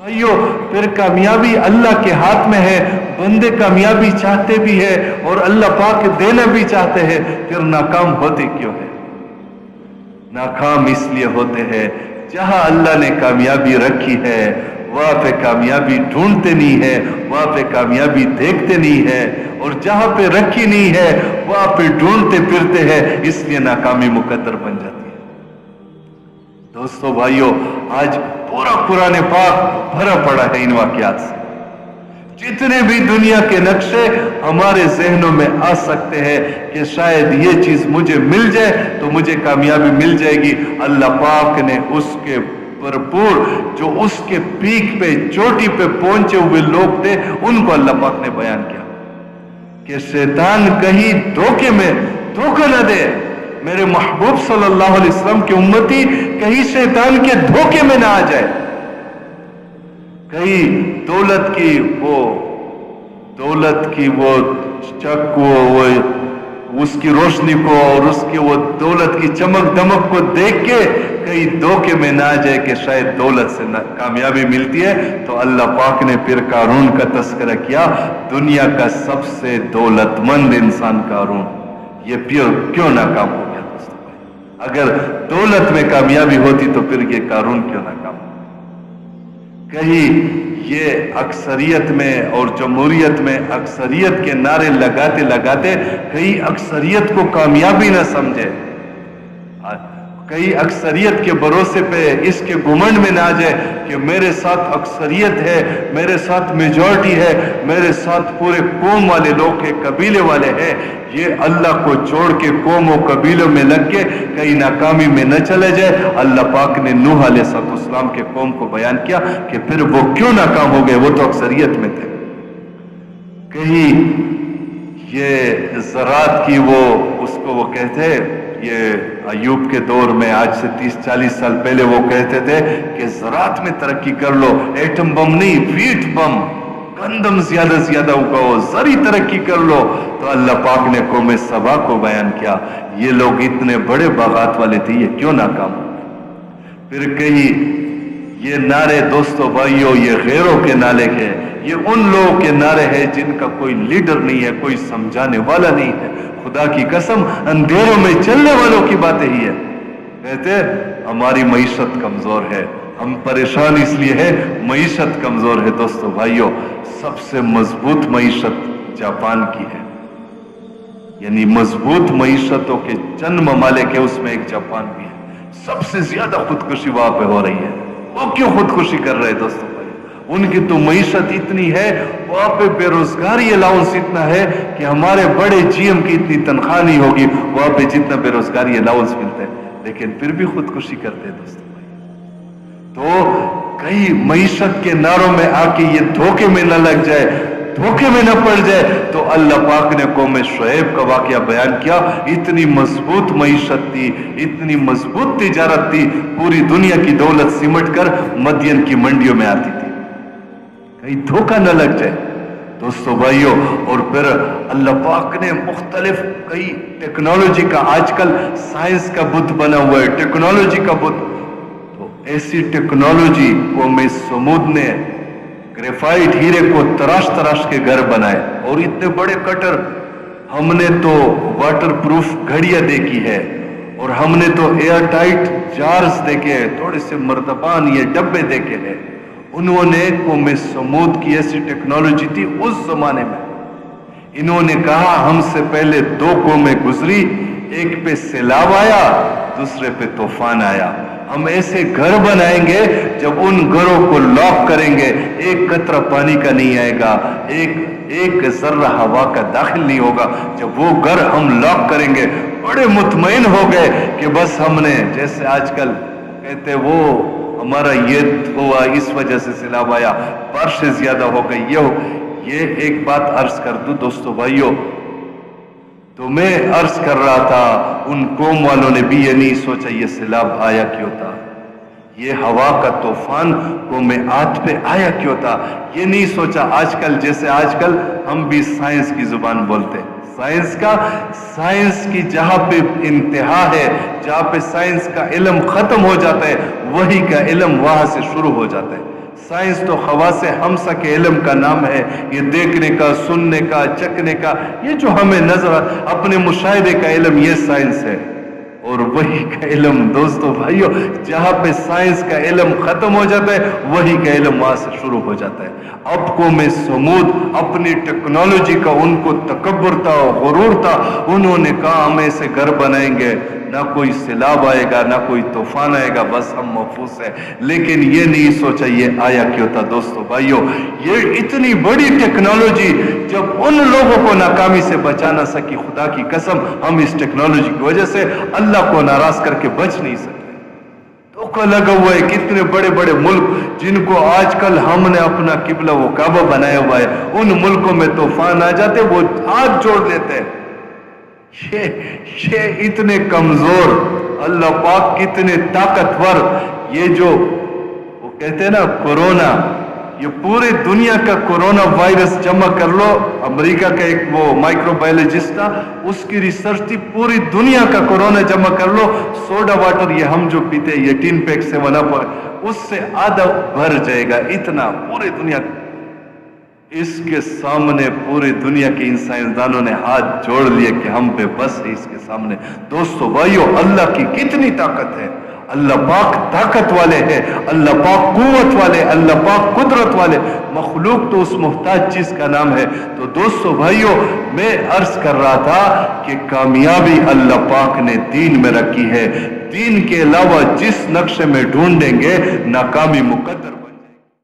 भाइयों, फिर कामयाबी अल्लाह के हाथ में है। बंदे कामयाबी चाहते भी है और अल्लाह पाक देना भी चाहते हैं, फिर नाकाम होते क्यों है? नाकाम इसलिए होते हैं जहां अल्लाह ने कामयाबी रखी है वहां पे कामयाबी ढूंढते नहीं है, वहां पे कामयाबी देखते नहीं है, और जहां पे रखी नहीं है वहां पे ढूंढते फिरते हैं, इसलिए नाकामी मुकद्दर बन जाती है। दोस्तों भाइयों, आज पूरा कुरान पाक भरा पड़ा है इन वाकयात से। जितने भी दुनिया के नक्शे हमारे जहनों में आ सकते हैं कि शायद ये चीज मुझे मिल जाए तो मुझे कामयाबी मिल जाएगी, अल्लाह पाक ने उसके भरपूर, जो उसके पीक पे, चोटी पे पहुंचे हुए लोग थे, उनको अल्लाह पाक ने बयान किया कि शैतान कहीं धोखे में धोखा न दे। मेरे महबूब सल्लल्लाहु अलैहि वसल्लम की उम्मती कहीं शैतान के धोखे में ना आ जाए, कहीं दौलत की वो चक वो उसकी रोशनी को और उसकी वो दौलत की चमक दमक को देख के कहीं धोखे में ना आ जाए कि शायद दौलत से कामयाबी मिलती है। तो अल्लाह पाक ने फिर कारून का तस्करा किया, दुनिया का सबसे दौलतमंद इंसान कारून, ये क्यों नाकाम हो गया? दोस्तों भाई, अगर दौलत में कामयाबी होती तो फिर ये कारून क्यों नाकाम? कहीं ये अक्सरियत में और जमहूरियत में अक्सरियत के नारे लगाते लगाते कहीं अक्सरियत को कामयाबी ना समझे, कहीं अक्सरियत के भरोसे पे इसके घुमंड में ना आ जाए कि मेरे साथ अक्सरियत है, मेरे साथ मेजॉरिटी है, मेरे साथ पूरे कौम वाले लोग हैं, कबीले वाले हैं। ये अल्लाह को छोड़ के कौम और कबीलों में लग के कहीं नाकामी में न चले जाए। अल्लाह पाक ने नूह अलैहिस्सलाम के कौम को बयान किया कि फिर वो क्यों नाकाम हो गए, वो तो अक्सरियत में थे। कहीं ये ज़रात की वो उसको वो कहते, ये अयूब के दौर में आज से 30-40 साल पहले वो कहते थे कि ज़रात में तरक्की कर लो, एटम बम नहीं, वीट बम, गंदम ज्यादा से ज्यादा उगाओ, जरी तरक्की कर लो। तो अल्लाह पाक ने कौम सबा को बयान किया, ये लोग इतने बड़े बागात वाले थे, ये क्यों नाकाम हो? फिर कहीं ये नारे दोस्तों भाइयों, ये गैरों के नारे हैं, ये उन लोगों के नारे हैं जिनका कोई लीडर नहीं है, कोई समझाने वाला नहीं है। खुदा की कसम, अंधेरों में चलने वालों की बातें ही है। कहते हमारी मईशत कमजोर है, हम परेशान इसलिए है, मईशत कमजोर है। दोस्तों भाइयों, सबसे मजबूत मईशत जापान की है, यानी मजबूत मईशतों के चंद ममालिक है, उसमें एक जापान भी है। सबसे ज्यादा खुदकुशी वहां पे हो रही है। वो क्यों खुदकुशी कर रहे हैं दोस्तों भाई? उनकी तो मईशत इतनी है, वहां पे बेरोजगारी अलाउंस इतना है कि हमारे बड़े जीएम की इतनी तनख्वाह नहीं होगी वहां पे जितना बेरोजगारी अलाउंस मिलता है, लेकिन फिर भी खुदकुशी करते हैं दोस्तों भाई। तो कई मईशत के नारों में आके ये धोखे में न लग जाए, धोखे में न पड़ जाए। तो अल्लाह पाक ने कौम शुएब का वाकया बयान किया, इतनी मजबूत मईशत थी, इतनी मजबूत तिजारत थी, पूरी दुनिया की दौलत सिमट कर मदियन की मंडियों में आती थी, कहीं धोखा न लग जाए दोस्तों भाइयों। और फिर अल्लाह पाक ने मुख्तलिफ कई टेक्नोलॉजी का, आजकल साइंस का बुत बना हुआ है, टेक्नोलॉजी का बुत, तो ऐसी टेक्नोलॉजी को में समूद ने ग्रेफाइट हीरे को तराश तराश के घर बनाए, और इतने बड़े कटर, हमने तो वाटर प्रूफ घड़ियां देखी है, और हमने तो एयर टाइट जार्स देखे हैं, थोड़े से मर्तबान ये डब्बे देखे हैं। उन्होंने कौम समूद की ऐसी टेक्नोलॉजी थी उस जमाने में। इन्होंने कहा हमसे पहले दो कौमें गुजरी, एक पे सैलाब आया, दूसरे पे तूफान आया, हम ऐसे घर बनाएंगे जब उन घरों को लॉक करेंगे एक कतरा पानी का नहीं आएगा, एक जर्रा हवा का दाखिल नहीं होगा। जब वो घर हम लॉक करेंगे, बड़े मुतमईन हो गए कि बस हमने, जैसे आजकल कहते वो हमारा ये हुआ इस वजह से सैलाब आया, बारिशें ज्यादा हो गई, ये एक बात अर्ज कर दूं दोस्तों भाइयों, तो मैं अर्ज कर रहा था, उन कौम वालों ने भी ये नहीं सोचा ये सैलाब आया क्यों था, ये हवा का तूफान कौम आद पे आया क्यों था, ये नहीं सोचा। आजकल जैसे आजकल हम भी साइंस की जुबान बोलते हैं, साइंस की जहां पे इंतहा है, जहां पे साइंस का इल्म खत्म हो जाता है, वही का इल्म वहां से शुरू हो जाता है। سائنس تو خواص ہمسا کے علم کا نام ہے، یہ دیکھنے کا، سننے کا، چکھنے کا، یہ جو ہمیں نظر اپنے مشاہدے کا علم، یہ سائنس ہے۔ اور وہی کا علم دوستو بھائیو، جہاں پہ سائنس کا علم ختم ہو جاتا ہے، وہی کا علم وہاں سے شروع ہو جاتا ہے۔ اب قوم سمود اپنی ٹیکنالوجی کا ان کو تکبر تھا، غرور تھا، انہوں نے کہا ہم ایسے گھر بنائیں گے، نہ کوئی سیلاب آئے گا، نہ کوئی طوفان آئے گا، بس ہم محفوظ ہیں۔ لیکن یہ نہیں سوچا یہ آیا کیوں تھا دوستو بھائیو؟ یہ اتنی بڑی ٹیکنالوجی جب ان لوگوں کو ناکامی سے بچا نہ سکی، خدا کی قسم ہم اس ٹیکنالوجی کی وجہ سے اللہ کو ناراض کر کے بچ نہیں سکتے۔ دھوکہ لگا ہوا ہے کتنے بڑے بڑے ملک جن کو آج کل ہم نے اپنا قبلہ وہ کعبہ بنایا ہوا ہے، ان ملکوں میں طوفان آ جاتے وہ ہاتھ جوڑ لیتے ہیں۔ یہ اتنے کمزور، اللہ پاک کتنے طاقتور، یہ جو وہ کہتے ہیں نا کورونا، یہ پوری دنیا کا کورونا وائرس جمع کر لو، امریکہ کا ایک وہ مائکرو بایولوجسٹ تھا، اس کی ریسرچ تھی، پوری دنیا کا کورونا جمع کر لو، سوڈا واٹر یہ ہم جو پیتے ہیں، یہ 10 پیک سے 1 اپ، اس سے آدھا بھر جائے گا، اتنا پوری دنیا۔ اس کے سامنے پوری دنیا کے ان سائنسدانوں نے ہاتھ جوڑ لیے کہ ہم پہ بس ہے اس کے سامنے۔ دوستو بھائیو، اللہ کی کتنی طاقت ہے، اللہ پاک طاقت والے ہیں، اللہ پاک قوت والے، اللہ پاک قدرت والے، مخلوق تو اس محتاج چیز کا نام ہے۔ تو دوستو بھائیو، میں عرض کر رہا تھا کہ کامیابی اللہ پاک نے دین میں رکھی ہے، دین کے علاوہ جس نقشے میں ڈھونڈیں گے ناکامی مقدر